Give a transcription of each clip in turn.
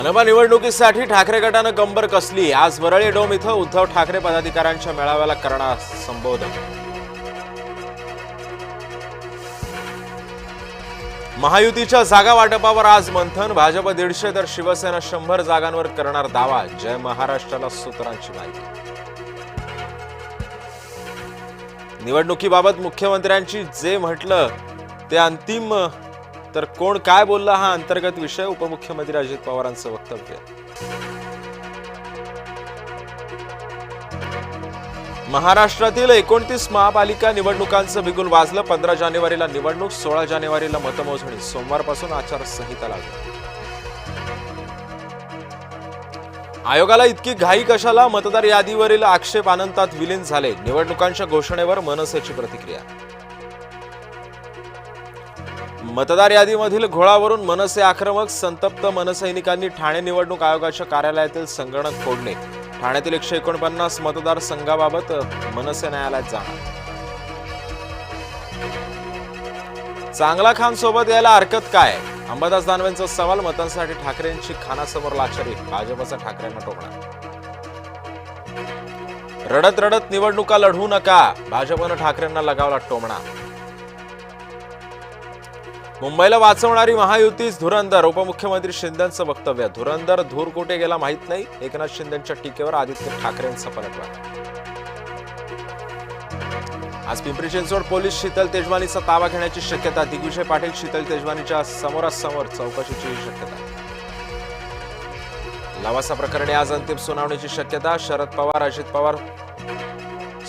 मनपा निवडणुकीसाठी ठाकरे गटानं कंबर कसली। आज वरळी डोम इथं उद्धव ठाकरे पदाधिकाऱ्यांच्या मेळाव्याला करणार संबोधन। महायुतीच्या जागा वाटपावर आज मंथन। भाजप 150 तर शिवसेना 100 जागांवर करणार दावा। जय महाराष्ट्राला सूत्रांची माहिती। निवडणुकीबाबत मुख्यमंत्र्यांची जे म्हटलं ते अंतिम तर कोण काय बोलला हा अंतर्गत विषय। उपमुख्यमंत्री अजित पवारांचं वक्तव्य। महाराष्ट्रातील 29 महापालिका निवडणुकांचं बिगुल वाजलं। 15 जानेवारीला निवडणूक, 16 जानेवारीला मतमोजणी। सोमवारपासून आचारसंहिता लागू। आयोगाला इतकी घाई कशाला? मतदार यादीवरील आक्षेप अनंतात विलीन झाले। निवडणुकांच्या घोषणेवर मनसेची प्रतिक्रिया। मतदार यादीमधील घोळावरून मनसे आक्रमक। संतप्त मनसैनिकांनी ठाणे निवडणूक आयोगाच्या कार्यालयातील संगणक फोडले। ठाण्यातील 149 मतदारसंघाबाबत मनसे न्यायालयात जाणार। चांगला खान सोबत यायला हरकत काय? अंबादास दानवेंचा सवाल। मतांसाठी ठाकरेंची खानासमोर लाचारी। भाजपचा ठाकरेंना टोमणा। रडत रडत निवडणुका लढवू नका। भाजपनं ठाकरेंना लगावला टोमणा। मुंबईला वाचवणारी महायुतीच धुरंधर। उपमुख्यमंत्री शिंदेंचं वक्तव्य। धुरंधर धूर कुठे गेला माहित नाही। एकनाथ शिंदेंच्या टीकेवर आदित्य ठाकरेंचा पलटवार। आज पिंपरी चिंचवड पोलीस शीतल तेजवानीचा ताबा घेण्याची शक्यता। दिग्विजय पाटील शीतल तेजवानीच्या समोरासमोर चौकशीची शक्यता। लवासा प्रकरणी आज अंतिम सुनावणीची शक्यता। शरद पवार, अजित पवार,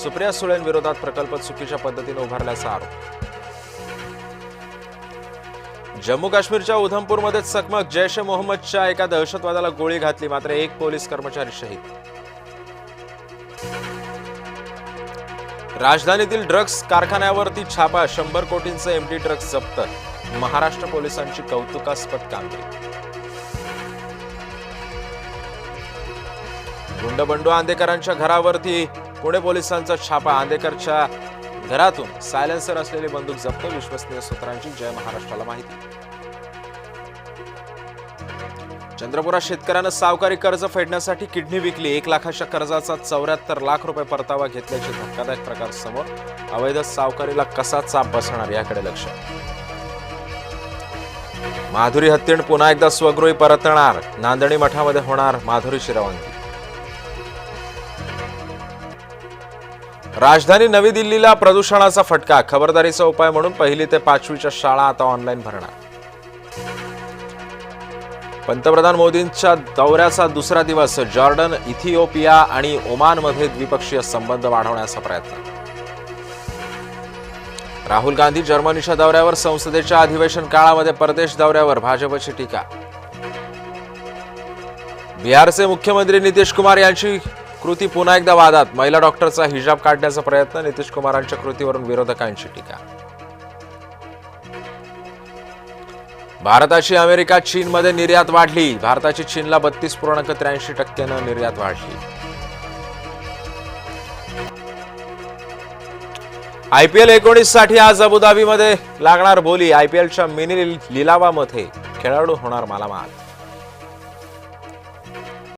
सुप्रिया सुळेंविरोधात प्रकल्प चुकीच्या पद्धतीने उभारल्याचा आरोप। जम्मू काश्मीरच्या उधमपूरमध्ये चकमक। जैश ए मोहम्मदच्या एका दहशतवाद्याला गोळी घातली, मात्र एक पोलीस कर्मचारी शहीद। राजधानीतील ड्रग्ज कारखान्यावरती छापा। 100 कोटींचे एमडी ड्रग्ज जप्त। महाराष्ट्र पोलिसांची कौतुकास्पद कामगिरी। गुंडबंडू आंदेकरांच्या घरावरती पुणे पोलिसांचा छापा। आंदेकरच्या घरातून सायलेन्सर असलेली बंदूक जप्त। विश्वसनीय सूत्रांची जय महाराष्ट्राला माहिती। चंद्रपुरात शेतकऱ्यानं सावकारी कर्ज फेडण्यासाठी किडनी विकली। 1 लाखाच्या कर्जाचा 74 लाख रुपये परतावा घेतल्याचे धक्कादायक प्रकार समोर। अवैध सावकारीला कसा चाप बसणार याकडे लक्ष। माधुरी हत्तीण पुन्हा एकदा स्वगृही परतणार। नांदणी मठामध्ये होणार माधुरीची रवानगी। राजधानी नवी दिल्लीला प्रदूषणाचा फटका। खबरदारीचा उपाय म्हणून 1ली ते 5वीच्या शाळा आता ऑनलाईन भरणार। पंतप्रधान मोदींच्या दौऱ्याचा दुसरा दिवस। जॉर्डन, इथिओपिया आणि ओमानमध्ये द्विपक्षीय संबंध वाढवण्याचा प्रयत्न। राहुल गांधी जर्मनीच्या दौऱ्यावर। संसदेच्या अधिवेशन काळामध्ये परदेश दौऱ्यावर भाजपची टीका। बिहारचे मुख्यमंत्री नितीश कुमार यांची कृती पुन्हा एकदा वादात। महिला डॉक्टरचा हिजाब काढण्याचा प्रयत्न। नितीश कुमारांच्या कृतीवरून विरोधकांची टीका। भारताची अमेरिका चीनमध्ये निर्यात वाढली। भारताची चीनला 32.83% निर्यात वाढली। IPL 19 साठी आज अबुधाबीमध्ये लागणार बोली। IPLच्या मिनी लिलावामध्ये खेळाडू होणार मालामाल।